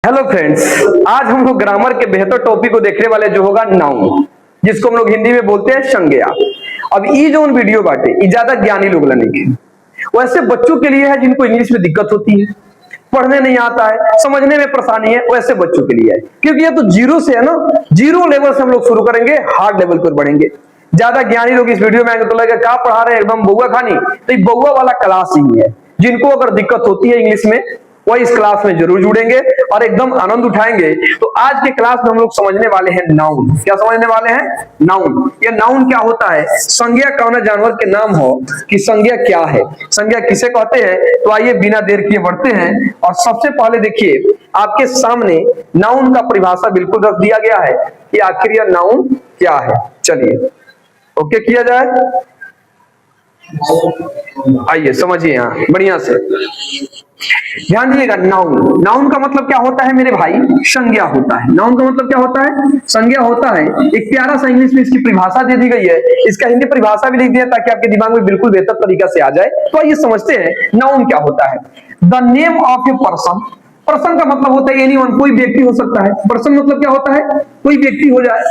Hello friends, आज हम लोग ग्रामर के बेहतर टॉपिक को देखने वाले जो होगा नाउन, जिसको हम लोग हिंदी में बोलते हैं संज्ञा। अब ये जो वीडियो बाटे ये ज्यादा ज्ञानी लोग लाने की वैसे बच्चों के लिए है जिनको इंग्लिश में दिक्कत होती है, पढ़ने नहीं आता है, समझने में परेशानी है, वैसे बच्चों के लिए है। क्योंकि ये तो जीरो से है ना, जीरो लेवल से हम लोग शुरू करेंगे, हार्ड लेवल पर बढ़ेंगे। ज्यादा ज्ञानी लोग इस वीडियो में आएंगे तो लगेगा क्या पढ़ा रहे हैं एकदम बउआ खानी, तो ये बउआ वाला क्लास ही है। जिनको अगर दिक्कत होती है इंग्लिश में वो इस क्लास में जरूर जुड़ेंगे और एकदम आनंद उठाएंगे। तो आज के क्लास में हम लोग समझने वाले हैं नाउन। क्या समझने वाले हैं? नाउन। ये नाउन क्या होता है? संज्ञा कौन जानवर के नाम हो कि संज्ञा क्या है, संज्ञा किसे कहते हैं। तो आइए बिना देर किए बढ़ते हैं और सबसे पहले देखिए आपके सामने नाउन का परिभाषा बिल्कुल रख दिया गया है कि आखिर यह नाउन क्या है। चलिए ओके किया जाए, आइए समझिए यहाँ बढ़िया से ध्यान दीजिएगा। नाउन, नाउन का मतलब क्या होता है मेरे भाई? संज्ञा होता है। नाउन का मतलब क्या होता है? संज्ञा होता है। एक प्यारा सा इंग्लिश में इसकी परिभाषा दे दी गई है, इसका हिंदी परिभाषा भी लिख दिया ताकि आपके दिमाग में बिल्कुल बेहतर तरीका से आ जाए। तो आइए समझते हैं नाउन क्या होता है। The name of a person, person का मतलब होता है एनीवन, कोई व्यक्ति हो सकता है। पर्सन मतलब क्या होता है? कोई व्यक्ति हो जाए।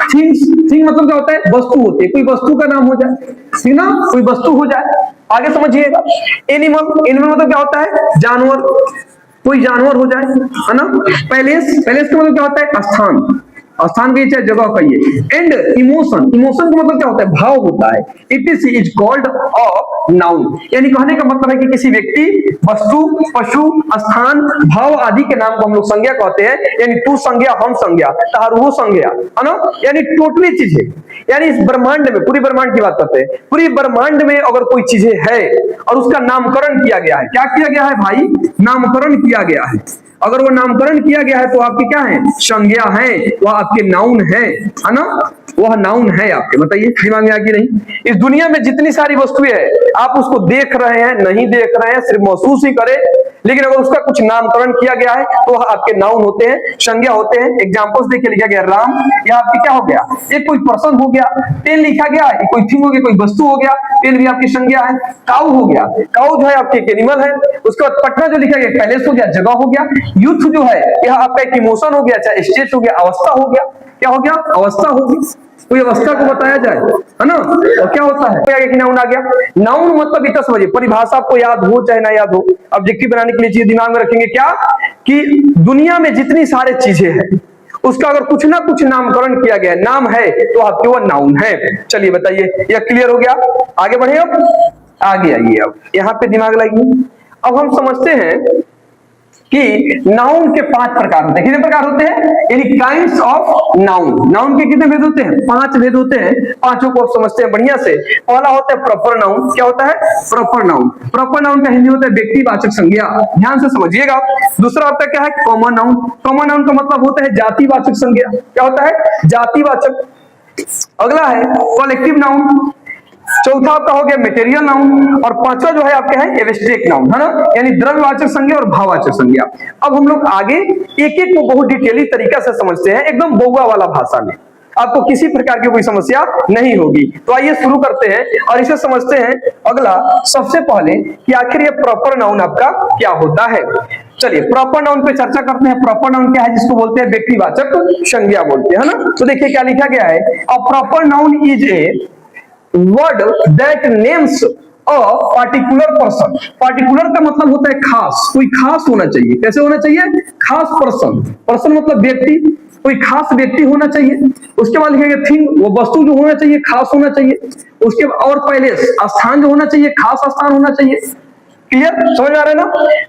थिंग्स, थिंग मतलब क्या होता है? वस्तु होती है, कोई वस्तु का नाम हो जाए, ठीक ना, कोई वस्तु हो जाए। आगे समझिएगा। एनिमल, एनिमल मतलब क्या होता है? जानवर, कोई जानवर हो जाए, है ना। पैलेस, पैलेस का मतलब क्या होता है? स्थान, स्थान की चाहे जगह कहिए। एंड इमोशन, इमोशन का मतलब क्या होता है? भाव होता है। It is called a noun, यानी कहने का मतलब है कि किसी व्यक्ति, वस्तु, पशु, स्थान, भाव आदि के नाम को हम लोग संज्ञा कहते हैं। यानी तू संज्ञा, हम संज्ञा, तारू संज्ञा, है ना। यानी टोटली चीजें, यानी इस ब्रह्मांड में, पूरी ब्रह्मांड की बात करते हैं, पूरी ब्रह्मांड में अगर कोई चीजें है और उसका नामकरण किया गया है, क्या किया गया है भाई? नामकरण किया गया है। अगर वो नामकरण किया गया है तो आपकी क्या है? संज्ञा है, वह आपके नाउन है ना, वह नाउन है आपके। बताइए दिमाग में आ कि नहीं? इस दुनिया में जितनी सारी वस्तुएं है, आप उसको देख रहे हैं, नहीं देख रहे हैं, सिर्फ महसूस ही करें, लेकिन अगर उसका कुछ नामकरण किया गया है तो वह आपके नाउन होते हैं, संज्ञा होते हैं। एग्जांपल्स देखिए, लिखा गया राम, यह आपकी क्या हो गया? एक कोई पर्सन हो गया। पेन लिखा गया, कोई थिंग हो गया, कोई वस्तु हो गया, पेन भी आपकी संज्ञा है। काऊ हो गया, काऊ जो है आपके एक एनिमल है। उसके बाद पटना जो लिखा गया, पैलेस हो गया, जगह हो गया। यूथ जो है यह आपका एक इमोशन हो गया, चाहे स्टेट हो गया, अवस्था हो गया। क्या हो गया? अवस्था होगी, कोई अवस्था को बताया जाए, है ना। और क्या होता है? आगे नाउन आ गया। नाउन मतलब इतना समझिए, परिभाषा आपको याद हो चाहे ना याद हो, ऑब्जेक्टिव बनाने के लिए चीज दिमाग में रखेंगे क्या कि दुनिया में जितनी सारी चीजें हैं उसका अगर कुछ ना कुछ नामकरण किया गया, नाम है, तो आपके वो नाउन है। चलिए बताइए, यह क्लियर हो गया? आगे बढ़े, अब आगे आइए। अब यहाँ पे दिमाग लगाइए। अब हम समझते हैं कि नाउन के 5 प्रकार होते हैं। कितने प्रकार होते हैं? यानी काइंड्स ऑफ नाउन। नाउन के कितने भेद होते हैं? 5 भेद होते हैं। पांचों को आप समझते हैं बढ़िया से। पहला होता है प्रॉपर नाउन। क्या होता है? Proper noun. प्रॉपर नाउन का हिंदी होता है व्यक्तिवाचक संज्ञा, ध्यान से समझिएगा। दूसरा आपका क्या है? Common noun. कॉमन नाउन का मतलब होता है जातिवाचक संज्ञा। क्या होता है? जातिवाचक। अगला है कलेक्टिव नाउन। चौथा आपका हो गया मटेरियल नाउन। और पांचवा जो है आपका है एब्स्ट्रैक्ट नाउन, है ना, यानी द्रव्यवाचक संज्ञा और भाववाचक संज्ञा। अब हम लोग आगे एक एक को बहुत डिटेली तरीका से समझते हैं, एकदम बउआ वाला भाषा में, आपको किसी प्रकार की कोई समस्या नहीं होगी। तो आइए शुरू करते हैं और इसे समझते हैं। अगला सबसे पहले कि आखिर ये प्रॉपर नाउन आपका क्या होता है। चलिए प्रॉपर नाउन पे चर्चा करते हैं। प्रॉपर नाउन क्या है? जिसको बोलते हैं व्यक्तिवाचक संज्ञा बोलते हैं, है ना। तो देखिए क्या लिखा गया है, a proper noun is a word that names a particular person. Particular का मतलब होता है खास, कोई खास होना चाहिए। कैसे होना चाहिए? खास पर्सन। पर्सन मतलब व्यक्ति, कोई खास व्यक्ति होना चाहिए। उसके बाद लिखेंगे थिंग, वो वस्तु जो होना चाहिए खास होना चाहिए। उसके और पैलेस, स्थान जो होना चाहिए खास स्थान होना चाहिए। क्लियर? समझ आ रहा है ना।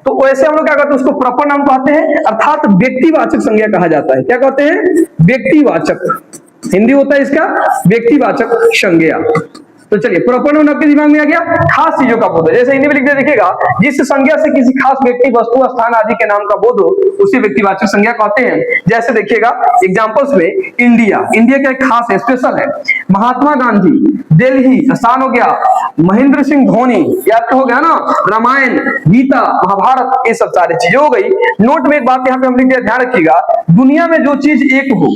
तो वैसे हम लोग क्या कहते हैं? उसको प्रॉपर नाउन कहते हैं, अर्थात व्यक्तिवाचक संज्ञा कहा जाता है। क्या कहते हैं? व्यक्तिवाचक। हिंदी होता है इसका व्यक्तिवाचक संज्ञा। तो चलिए प्रॉपर नाउन आपके दिमाग में आ गया। खास चीजों का बोध, जैसे हिंदी में लिखते देखिएगा, जिस संज्ञा से किसी खास व्यक्ति, वस्तु, स्थान आदि के नाम का बोध हो उसे व्यक्तिवाचक संज्ञा कहते हैं। जैसे देखिएगा एग्जांपल्स में, इंडिया, इंडिया का एक खास स्पेशल है। महात्मा गांधी, दिल्ली, स्थान हो गया महेंद्र सिंह धोनी, याद तो हो गया ना, रामायण, गीता, महाभारत, ये सब सारी चीजें हो गई। नोट में एक बात यहाँ पे हम लिख दिया, ध्यान रखिएगा, दुनिया में जो चीज एक हो,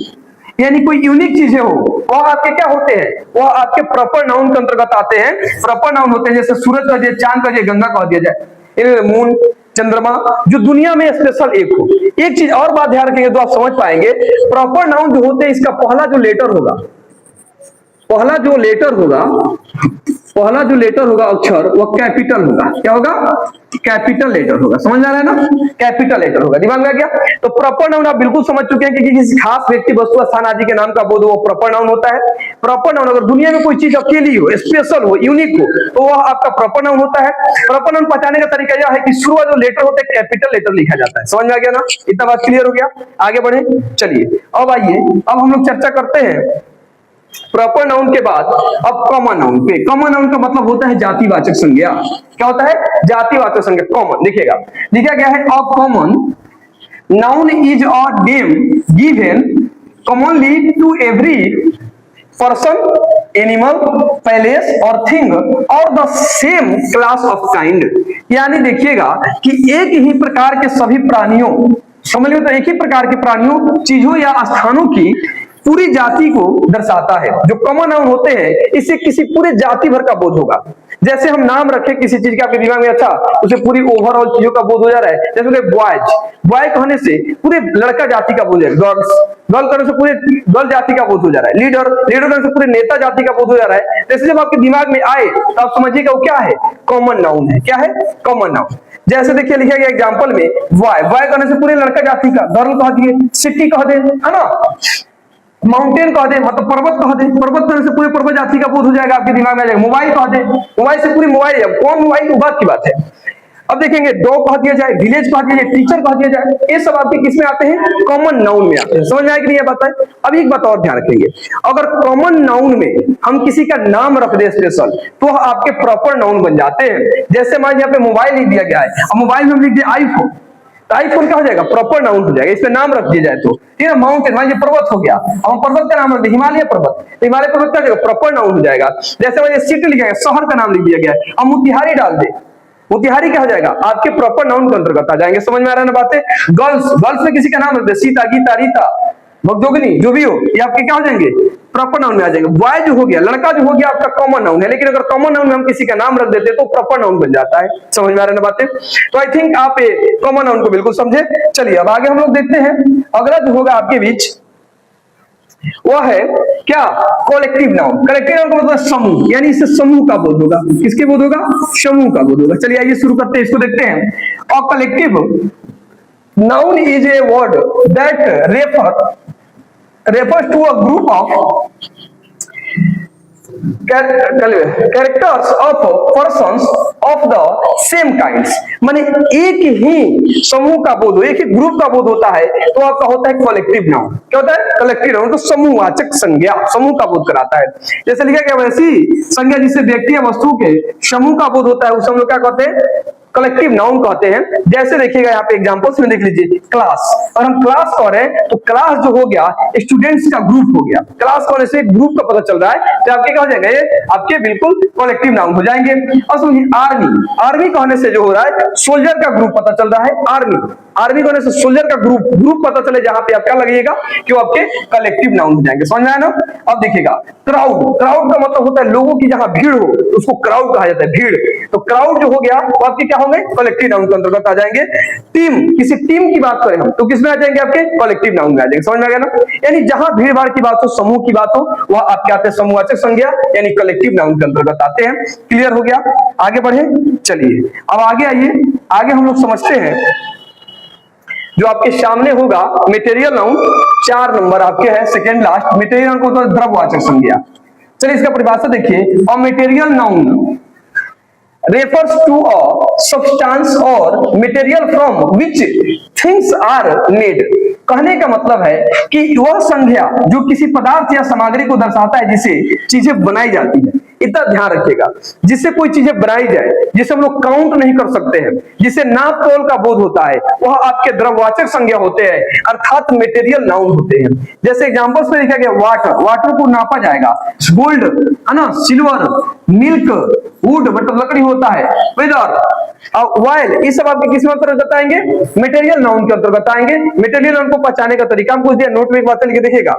यानी कोई यूनिक चीजें हो, वह आपके क्या होते हैं? वह आपके प्रॉपर नाउन के अंतर्गत आते हैं। प्रॉपर नाउन होते हैं जैसे सूरज का दिया, चांद का दिया, गंगा कह दिया जाए, मून, चंद्रमा, जो दुनिया में स्पेशल एक हो। एक चीज और बात ध्यान रखेंगे तो आप समझ पाएंगे, प्रॉपर नाउन जो होते हैं इसका पहला जो लेटर होगा, पहला जो लेटर होगा अक्षर, वो कैपिटल होगा। क्या होगा? कैपिटल लेटर होगा। समझ आ रहा है ना? कैपिटल लेटर होगा। दिमाग में आ गया? तो प्रॉपर नाउन आप बिल्कुल समझ चुके हैं कि किसी खास व्यक्ति, वस्तु, स्थान आदि के नाम का बोध वो प्रॉपर नाउन होता है। प्रॉपर नाउन अगर दुनिया में कोई चीज अकेली हो, स्पेशल हो, यूनिक हो, तो वह आपका प्रॉपर नाउन होता है। प्रॉपर नाउन पहचानने का तरीका यह है कि शुरुआत जो लेटर होता है कैपिटल लेटर लिखा जाता है। समझ में आ गया ना? इतना बात क्लियर हो गया? आगे बढ़े, चलिए अब आइए, अब हम लोग चर्चा करते हैं प्रॉपर नाउन के बाद अब कॉमन नाउन पे। कॉमन नाउन का मतलब होता है जातिवाचक संज्ञा। क्या होता है? जातिवाचक संज्ञा। कॉमन देखिएगा, लिखा गया है a common noun is a name given commonly to every person, animal, place और थिंग और the same class of kind. यानी देखिएगा कि एक ही प्रकार के सभी प्राणियों, समझ लो तो एक ही प्रकार के प्राणियों, चीजों या स्थानों की पूरी जाति को दर्शाता है। जो कॉमन नाउन होते हैं इससे किसी पूरे जाति भर का बोध होगा। जैसे हम नाम रखे किसी चीज का आपके दिमाग में, अच्छा उसे पूरी ओवरऑल चीजों का बोध हो जा रहा है। जैसे बॉयज, बॉय कहने से पूरे लड़का जाति का बोध है। गर्ल्स, गर्ल करने से पूरे गर्ल जाति का बोध हो जा रहा है। लीडर, लीडर करने से पूरे नेता जाति का बोध हो जा रहा है। जैसे जब आपके दिमाग में आए तो आप समझिएगा वो क्या है? कॉमन नाउन है। क्या है? Common noun. जैसे देखिए लिखा गया एग्जाम्पल में, बॉय, बॉय करने से पूरे लड़का जाति का, गर्ल कह दिए, सिटी कह दे, है ना, माउंटेन कह दे मतलब पर्वत कह दे, पर्वत करने से पूरे पर्वत जाति का बोध हो जाएगा, आपके दिमाग में आ जाएगा। मोबाइल कह दे, मोबाइल से पूरी मोबाइल, कौन मोबाइल, वो बात की बात है। अब देखेंगे डॉग कह दिया जाए, विलेज कह दिया जाए, टीचर कह दिया जाए, ये सब आपके किस में आते हैं? कॉमन नाउन में आते हैं। समझ में आएगी नहीं ये बात है? अब एक बात और ध्यान रखेंगे, अगर कॉमन नाउन में हम किसी का नाम रख दे स्पेशल, तो आपके प्रॉपर नाउन बन जाते हैं। जैसे मान यहाँ पे मोबाइल लिख दिया गया है, अब मोबाइल में हम लिख दिए आईफोन, आईफोन क्या हो जाएगा? प्रॉपर नाउन हो जाएगा। इसमें नाम रख दिया जाए तो ठीक है। माउंटेन, मान पर्वत हो गया, हम पर्वत का नाम रख दिया हिमालय पर्वत, तो हिमालय पर्वत क्या हो जाएगा? प्रॉपर नाउन हो जाएगा। जैसे मान सिटी लिखा गया, शहर का नाम लिख दिया गया, अब मोतिहारी डाल दे, मोतिहारी क्या हो जाएगा? आपके प्रॉपर नाउन के अंतर्गत आ जाएंगे। समझ में आ रहा है ना बातें? गर्ल्स, गर्ल्स में किसी का नाम रख दे, सीता, गीता, रीता, भगदोगनी, जो भी हो, ये आपके क्या हो जाएंगे? प्रॉपर नाउन में आ जाएंगे। बॉय जो हो गया, लड़का जो हो गया, आपका कॉमन नाउन है। लेकिन अगर कॉमन नाउन में हम किसी का नाम रख देते तो प्रॉपर नाउन बन जाता है। समझ में आ रहा है ना बातें? तो आई थिंक आप कॉमन नाउन को बिल्कुल समझे। चलिए अब आगे हम लोग देखते हैं, अगला जो होगा आपके बीच वो है क्या? Collective noun. कलेक्टिव नाउन का मतलब समूह, यानी इससे समूह का बोध होगा। किसके बोध होगा? समूह का बोध होगा। चलिए आइए शुरू करते हैं, इसको देखते हैं। और collective noun is a word that refers to a group of characters of persons of the same kinds। माने एक ही समूह का बोध, एक ही ग्रुप का बोध होता है तो आपका होता है कलेक्टिव नाउन। क्या होता है? Collective noun. तो समूहवाचक संज्ञा, समूह का बोध कराता है। जैसे लिखा गया वैसी संज्ञा जिससे व्यक्ति या वस्तु के समूह का बोध होता है उसे हम लोग क्या कहते हैं? कलेक्टिव नाउन कहते हैं। जैसे देखिएगा यहाँ पे एग्जांपल्स में देख लीजिए, क्लास, और हम क्लास कह रहे हैं तो क्लास जो हो गया स्टूडेंट्स का ग्रुप हो गया। क्लास कहने से ग्रुप का पता चल रहा है, तो आपके क्या हो जाएगा? ये आपके बिल्कुल कलेक्टिव नाउन हो जाएंगे। और समझिए आर्मी, आर्मी कहने से जो हो रहा है सोल्जर का ग्रुप पता चल रहा है। आर्मी, आर्मी कहने से सोल्जर का ग्रुप पता चले, जहां पे आप क्या लगेगा कि वो आपके कलेक्टिव नाउन हो जाएंगे। समझ में आया ना? अब देखिएगा क्राउड, क्राउड का मतलब होता है लोगों की जहां भीड़ हो तो उसको क्राउड कहा जाता है, भीड़। तो क्राउड जो हो गया वो आपके क्या होंगे? कलेक्टिव नाउन के अंतर्गत आ जाएंगे। टीम, किसी टीम की बात करें हम तो किसमें आ जाएंगे? आपके कलेक्टिव नाउन में आ जाएंगे। समझ में आ गया ना? यानी जहां भीड़ भाड़ की बात हो, समूह की बात हो, वह आपके आते हैं समूहवाचक संज्ञा यानी कलेक्टिव नाउन के अंतर्गत आते हैं। क्लियर हो गया? आगे बढ़े, चलिए अब आगे आइए, आगे हम लोग समझते हैं जो आपके सामने होगा मटेरियल नाउन। 4 नंबर आपके है, सेकंड लास्ट। मटेरियल नाउन को तो द्रव्यवाचक संज्ञा। चलिए इसका परिभाषा देखिए, और material noun refers to a substance or material from which things are made। कहने का मतलब है कि वह संज्ञा जो किसी पदार्थ या सामग्री को दर्शाता है जिसे चीजें बनाई जाती है। इतना ध्यान रखिएगा, जिससे कोई चीजें बनाई जाए, जिसे हम लोग काउंट नहीं कर सकते हैं, जिसे नाप तोल का बोध होता है, वह आपके द्रव्यवाचक संज्ञा होते हैं, अर्थात मटेरियल नाउन होते हैं। जैसे एग्जांपल्स में लिखा गया वाटर, वाटर को नापा जाएगा। गोल्ड है ना, सिल्वर, मिल्क, वुड मतलब लकड़ी होता है, वेदर, ऑयल, ये सब आपके किस अंतर्गत आएंगे? मटेरियल नाउन के अंतर्गत आएंगे। मटेरियल नाउन को पहचानने का तरीका हम कुछ दिया, नोट में एक बात लिख के देखिएगा।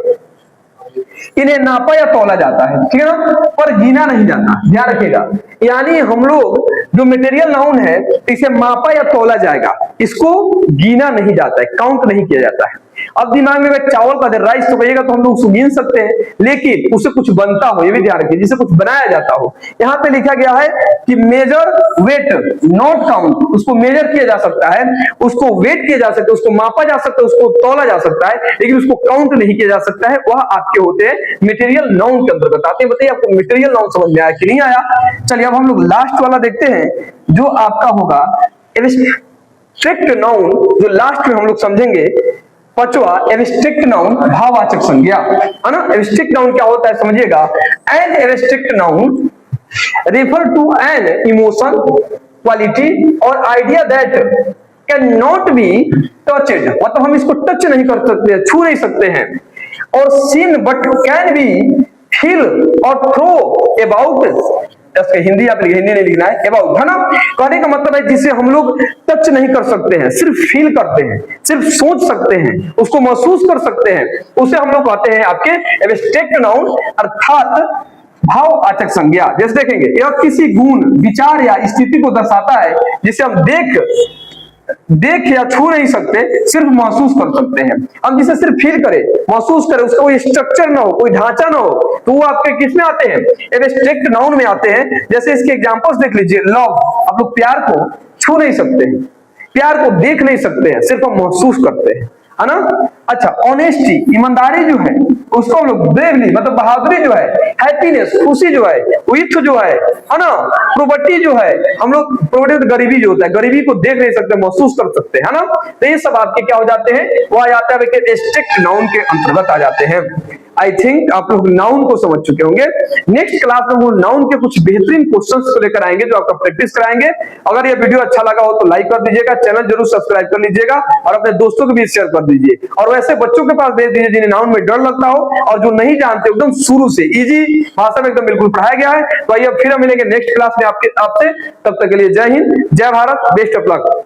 इन्हें नापा या तौला जाता है, ठीक है ना, पर गिना नहीं जाता, ध्यान रखिएगा। यानी हम लोग जो मटेरियल नाउन है इसे मापा या तौला जाएगा, इसको गिना नहीं जाता है, काउंट नहीं किया जाता है। अब दिमाग में चावल का राइस तो कहिएगा तो हम लोग उसको गिन सकते हैं, लेकिन उससे कुछ बनता हो, ये भी ध्यान रखिए, जिसे कुछ बनाया जाता हो। यहाँ पे लिखा गया है कि मेजर वेट नॉट काउंट, उसको मेजर किया जा सकता है, उसको वेट किया जा सकता है, उसको मापा जा सकता है, उसको तौला जा सकता है, लेकिन उसको काउंट नहीं किया जा सकता है। वह आपके होते हैं मटेरियल नाउन के अंतर्गत आते हैं। बताइए आपको मटेरियल नाउन समझ में आया कि नहीं आया? चलिए अब हम लोग लास्ट वाला देखते हैं, जो आपका होगा एब्स्ट्रैक्ट नाउन, जो लास्ट में हम लोग समझेंगे। पांचवा एब्स्ट्रैक्ट नाउन भाववाचक संज्ञा, है ना। एब्स्ट्रैक्ट नाउन क्या होता है समझिएगा। An abstract noun refer to an emotion, quality और idea that can not be touched, मतलब हम इसको टच नहीं कर सकते, छू नहीं सकते हैं, और seen but can be feel और थ्रो अबाउट, हिंदी आप हिंदी नहीं लिखना है, अबाउट, है ना। कहने का मतलब है जिसे हम लोग टच नहीं कर सकते हैं, सिर्फ फील करते हैं, सिर्फ सोच सकते हैं, उसको महसूस कर सकते हैं, उसे हम लोग कहते हैं आपके एब्स्ट्रैक्ट नाउन, अर्थात भाववाचक संज्ञा। जैसे देखेंगे यह किसी गुण, विचार या स्थिति को दर्शाता है जिसे हम देख या छू नहीं सकते, सिर्फ महसूस कर सकते हैं। हम जिसे सिर्फ फील करें, महसूस करें, उसका कोई स्ट्रक्चर ना हो, कोई ढांचा ना हो, तो वो आपके किस में आते हैं? एब्स्ट्रैक्ट नाउन में आते हैं। जैसे इसके एग्जांपल्स देख लीजिए। लव, आप लोग प्यार को छू नहीं सकते हैं, प्यार को देख नहीं सकते हैं, सिर्फ हम महसूस करते हैं, है ना। अच्छा, ऑनेस्टी, ईमानदारी जो है उसको हम लोग ब्रेवली, मतलब बहादुरी जो है, हैप्पीनेस, खुशी जो है, विथ जो है ना, प्रॉपर्टी जो है, हम लोग प्रॉपर्टी, गरीबी जो होता है, गरीबी को देख नहीं सकते, महसूस कर सकते हैं, है ना। तो ये सब आपके क्या हो जाते हैं? वो आ जाता है एब्स्ट्रैक्ट नाउन के अंतर्गत आ जाते हैं। आई थिंक आप लोग नाउन को समझ चुके होंगे। नेक्स्ट क्लास में वो नाउन के कुछ बेहतरीन क्वेश्चंस को लेकर आएंगे, जो आपका प्रैक्टिस कराएंगे। अगर ये वीडियो अच्छा लगा हो तो लाइक कर दीजिएगा, चैनल जरूर सब्सक्राइब कर लीजिएगा और अपने दोस्तों के बीच शेयर कर दीजिए, और वैसे बच्चों के पास भेज दीजिए जिन्हें नाउन में डर लगता हो और जो नहीं जानते, एकदम शुरू से इजी भाषा में एकदम बिल्कुल पढ़ाया गया है। तो आइए फिर हम मिलेंगे नेक्स्ट क्लास में आपसे। तब तक के लिए जय हिंद, जय भारत, बेस्ट ऑफ लक।